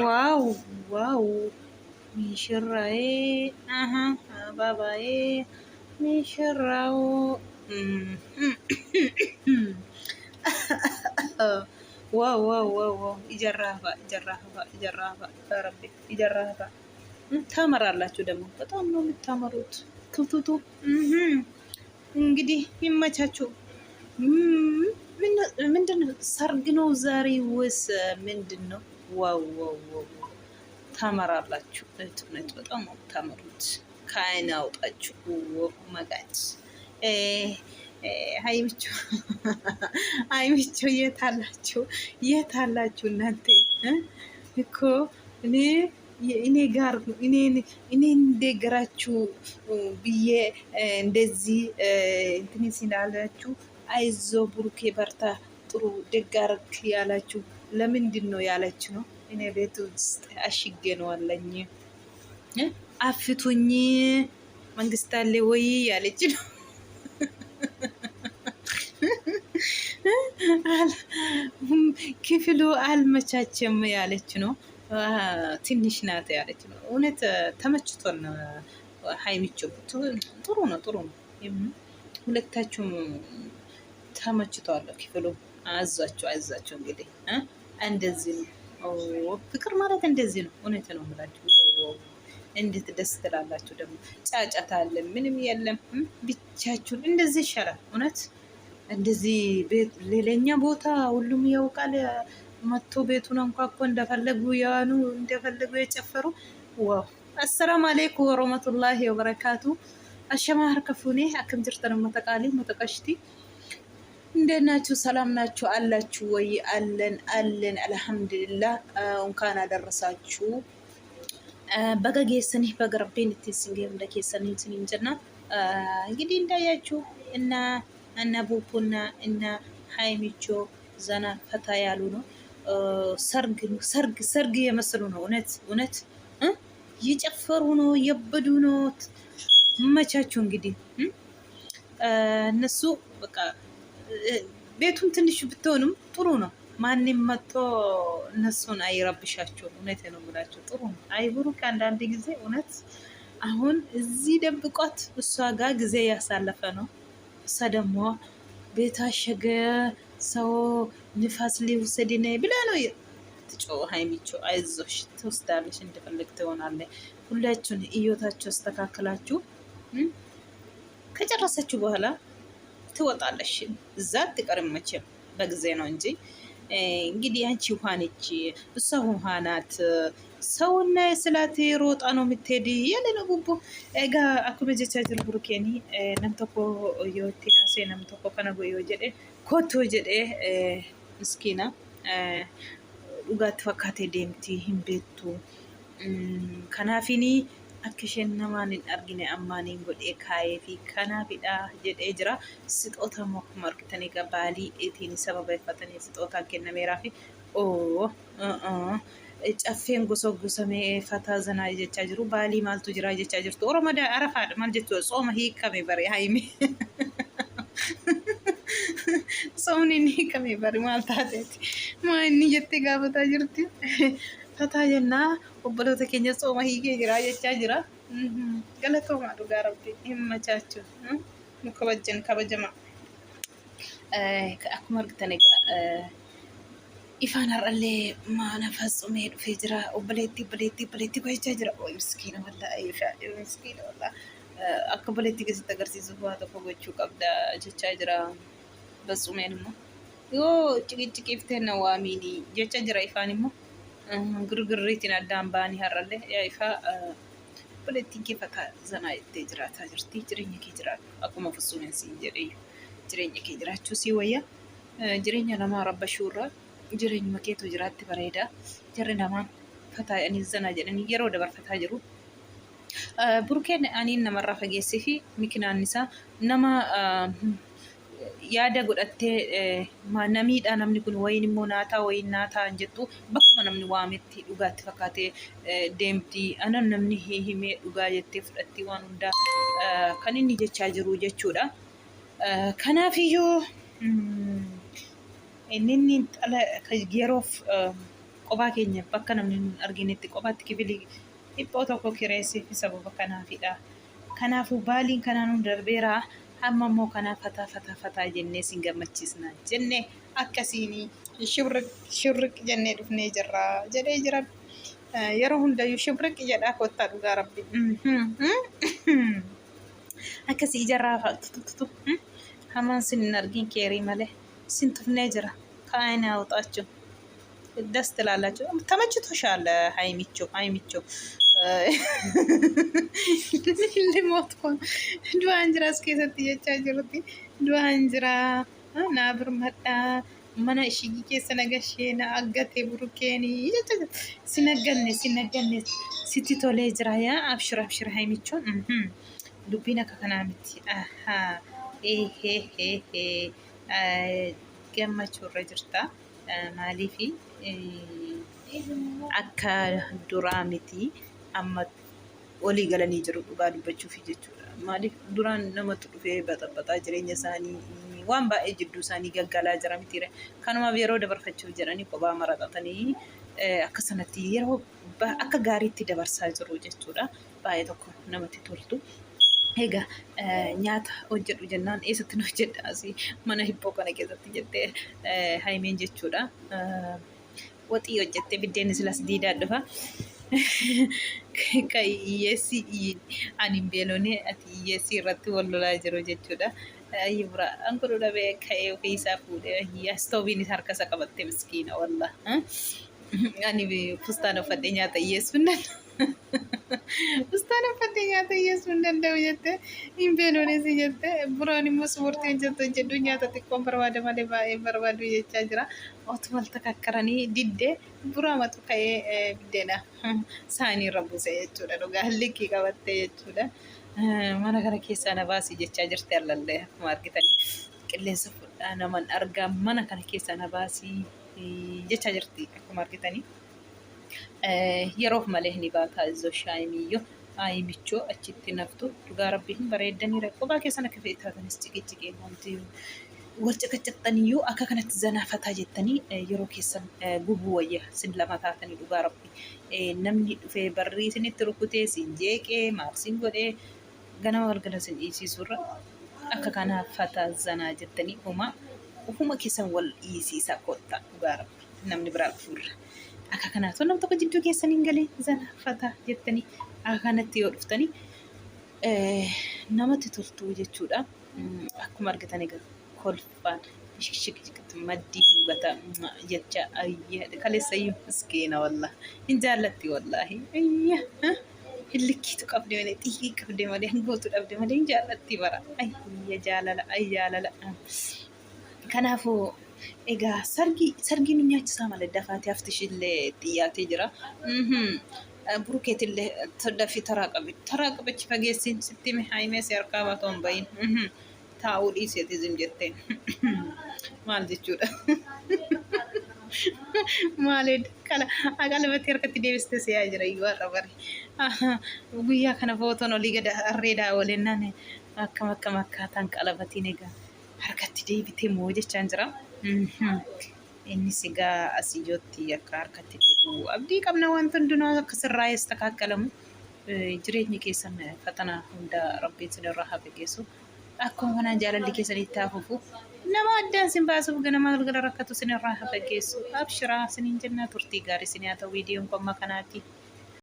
ዋው ዋው ሚሽራዬ አሀ አባባዬ ሚሽራው ዋው ዋው ዋው ዋው ይጀራባ ይጀራባ ይጀራባ ረቢ ይጀራባ ታመራላችሁ። ደግሞ በጣም ነው የምታመሩት። ክፍቱቱ እንግዲህ ይመቻችሁ። ምንድን ነው ሰርግ ነው ዛሬ ወይስ ምንድን ነው? ዋው ዋው ዋው ታመራላችሁ። እውነት በጣም ነው የምታመሩት። ከአይን አውጣችሁ መጋት ሀይሚቾ ሀይሚቾ የት አላችሁ? የት አላችሁ እናንተ እኮ እኔ ጋር እኔ እንደገራችሁ ብዬ እንደዚህ እንትን ሲላላችሁ አይዞ ብሩኬ በርታ ጥሩ ደግ አደረግክ ያላችሁ ለምንድን ነው ያለች ነው? እኔ ቤት ውስጥ አሽጌ ነው አለኝ። አፍቱኝ መንግስት አለ ወይ ያለች ነው። ክፍሉ አልመቻቸም ያለች ነው። ትንሽ ናት ያለች ነው። እውነት ተመችቶን ሀይሚቾ ጥሩ ነው፣ ጥሩ ነው። ሁለታችሁም ተመችቷል ክፍሉ። አዛቸው እንግዲህ እንደዚህ ነው ፍቅር ማለት እንደዚህ ነው። እውነት ነው የምላችሁ። እንዴት ደስ ትላላችሁ ደግሞ። ጫጫታ አለ ምንም የለም። ብቻችሁን እንደዚህ ይሻላል እውነት። እንደዚህ ሌላኛ ቦታ ሁሉም ያውቃል። መጥቶ ቤቱን አንኳኩ እንደፈለጉ ያኑ እንደፈለጉ የጨፈሩ። ዋው አሰላሙ አለይኩም ወረህመቱላሂ ወበረካቱ። አሸማ ሀርከፉኔ አክም ጅርተን መተቃሊ መተቀሽቲ እንዴት ናችሁ? ሰላም ናችሁ አላችሁ ወይ? አለን አለን አልሐምዱሊላህ። እንኳን አደረሳችሁ በገጌሰኒ በገረቤን ትስንገ እንደከሰኒ እንጀና እንግዲህ እንዳያችሁ እና ቡቡና እና ሀይሚቾ ዘና ፈታ ያሉ ነው። ሰርግ የመስሉ ነው። እውነት እየጨፈሩ ነው፣ እየበዱ ነው። መቻችሁ እንግዲህ እነሱ በቃ ቤቱም ትንሽ ብትሆንም ጥሩ ነው። ማንም መጥቶ እነሱን አይረብሻቸውም። እውነት ነው የምላቸው ጥሩ ነው። አይብሩክ አንዳንድ ጊዜ እውነት አሁን እዚህ ደብቋት እሷ ጋር ጊዜ ያሳለፈ ነው። እሷ ደግሞ ቤት አሸገ ሰው ንፋስ ሊውሰድነ ብላ ነው ትጮ። ሀይሚቾ አይዞሽ ትወስዳለሽ፣ እንደፈለግ ትሆናለች። ሁላችሁን እዮታችሁ አስተካክላችሁ ከጨረሰችሁ በኋላ ትወጣለሽ። እዛ አትቀርም መቼም በጊዜ ነው እንጂ። እንግዲህ አንቺ ውሃ ነች እሷ ውሃ ናት። ሰውና ስላት ሮጣ ነው የምትሄድ ያለ ነው ቡቡ ኤጋ አኩመ ጀቻ ጅር ቡሩኬኒ ነምተኮ ዮቲናሴ ነምተኮ ከነጎ ዮ ጀዴ ኮቶ ጀዴ ምስኪና ዱጋት ፈካቴ ዴምቲ ሂምቤቱ ከናፊኒ akkisheen namaan hin argine ammaaniin godhee kaayee fi kanaafidha jedhee jira. Sixoota akkuma argitanii egaa baalii eetiin sababeeffatanii sixootaan kennameeraa fi caffeen gosamee fataa zanaa jechaa jiru. Baalii maaltu jira jechaa jirtu. Oromoo arafaadha maal jechuudha. Sooma hiikame bare haimi. Soomni inni hiikame bare maal taateeti. Maa inni jettee gaafataa jirti. Fataa jennaa obboloota keenya sooma hiikee jira jechaa jira. Galatoomaa dhugaa rabbi himmachaachuu nu kabajan kabajama. Akkuma argitan egaa ifaan har'allee mana fassumee dhufee jira. Obboleetti gochaa jira. Ooyi miskiina wallaahi miskiina wallaahi. Akka obboleetti keessatti agarsiisuuf waa tokko gochuu qabda jechaa jira. Fassumeen immoo yoo ciqiiftee na waamiini jechaa jira. Ifaan immoo ግርግሪትን አዳም ባኒ ሀረለ ያይፋ ፖለቲክ ፈታ ዘና ይተጅራታ ጅርቲ ጅሬኝ ከጅራ አቁመ ፍሱነን ሲንጀሪ ጅሬኝ ከጅራቹ ሲወያ ጅሬኝ ለማ ረበሹራ ጅሬኝ መኬቱ ጅራት በሬዳ ጀረ ለማን ፈታ አኒ ዘና ጀደን ይየሮ ደበር ፈታ ጅሩ ቡርኬን አኒን ነመራ ፈጌሲፊ ሚክናንሳ ነማ yaada godhattee namiidha namni kun wayin immoo naataa wayin naataa jettu bakkuma namni waametti dhugaatti fakkaatee deemti. Anan namni himee dhugaa jettee fudhatti waan hundaa kan inni jechaa jiru jechuudha. Kanaafiyyuu inni yeroof qophaa keenya bakka namni arginetti qophaatti kifilii dhiphoo tokko kireessee fi sababa kanaafidha. Kanaafuu baaliin kanaan hunda darbeera. Amma immoo kanaaf fataa jennee sin gammachiisna jennee akkasiin shibriq jennee dhufnee jirra jedhee jira. Yeroo hundayyuu shibriq jedhaa kottaa dhugaa rabbi. Akkasii ijarraa fa'aatu hamaan sin hin argin keerii malee sin tufnee jira. Kaayina awxaachuu ደስ ትላላችሁ። ተመችቶሻል ሀይሚቾ ልሞት ኮን ዱአ እንጅራ እስከሰት እየቻጅሩቲ ዱአ እንጅራ ናብር መጣ መና እሺጊ ከሰነገሽና አገቴ ብሩኬኒ ሲነገነ ሲቲቶሌ ጅራያ አብሽር ሀይሚቾ ዱቢና ከከናምቲ አሃ ገመቹ ረጅርታ ማሊፊ akka duraa miti amma olii galanii jiru dhugaa dubbachuuf jechuudha. Maaliif duraan namatti dhufee baxabaxaa jireenya isaanii waan baay'ee jidduu isaanii gaggalaa jira mitiire. Kanumaaf yeroo dabarfachuuf jedhanii kophaa maraxatanii akka sanatti yeroo akka gaariitti dabarsaa jiru jechuudha. Baay'ee tokko namatti toltu. Egaa nyaata hojjedhu jennaan eessatti nu hojjedhaasi mana hibboo kana keessatti jettee haimeen jechuudha. Waxii hojjettee biddeen silas diidaa dhufa. Kan hiyyeessi ani hin beelone ati hiyyeessi irratti wal lolaa jiru jechuudha. Yibra ankuru dhabee ka'ee ofii isaa fuudhee hiyyaa istoobiin harka isa qabattee miskiina walla. Ani fustaan uffadhee nyaata hiyyeessuun danda'u. Fustaan uffadhee nyaata hiyyeessuun danda'u jettee hin beelone si jettee buraan immoo ispoortii hojjedhu nyaata xiqqoon barbaada malee baay'ee barbaadu jechaa jira. Otuma takakkaranii diddee buraamatu ka'ee biddeena saanii irra buuse jechuudha. Dhugaa likkii qabattee jechuudha. Mana kana keessaa na baasii jechaa jirti allallee akkuma argitanii qilleensa fudhaa naman argaa mana kana keessaa na baasii jechaa jirti akkuma argitanii. Yeroof malee ni baataa izzoo shaayimiyyoo haayimichoo achitti naftu dhugaa rabbiin bareeddanii kophaa keessan akka fe'ee taatanis ciqiccikee wanti wal caqacaqxaniyyuu akka kanatti zanaafataa jettanii yeroo keessan gubuu wayya sin lama taatanii dhugaa rabbi. Namni dhufee barrii isinitti rukutee sin jeeqee maal sin godhee ganama galgala sin dhiisiisurra akka kanaaf fataa zanaa jettanii ufuma keessan wal dhiisiisaa kottaa dhugaa rabbi namni biraa dhufuurra. Akka kanaatu nam tokko jidduu keessaniin galee zanaafataa jettanii akka kanatti yoo dhuftanii namatti toltuu jechuudha. Akkuma argitanii kolfaan shikshikti maddii hungata jecha kaleessayyuu miskiina wallah hin jaallatti wallahi hillikkiitu qabde malee xiqqii qabde malee hangootu dhabde malee hin jaallatti bara jaalala. Kanaafuu egaa sargi nu nyaachisaa malee dafaatee haftishillee xiyyaatee jira. Burukeetillee dafii taraa qabachi fageessiin sitti haimee si harkaa baatoo hin bahin. Taa'uu dhiiseetism jetteen maal jechuudha. Maalid qalbatti harkatti deebiste siyaa jira iyyuu har'a bari. Guyyaa kana footoon olii gad arreedaa oolennaan akkam akkaataan qalbatiin egaa harkatti deebitee moo jechaan jira. Innis egaa asii jootti akka harkatti deebi'u abdii qabna wanti hundinuu akka sirraa'ees takaakkalamu jireenyi keessan fatanaa hunda rabbiin sinirraa haa fageessu. Akkuma kanaan jaalalli keessanitti hafuufu nama addaan sin baasuuf ganama galgala rakkatu sinirraa haa fageessu. Abshiraa siniin jennaa turtii gaarii sin haa ta'u viidiyoon komma kanaati.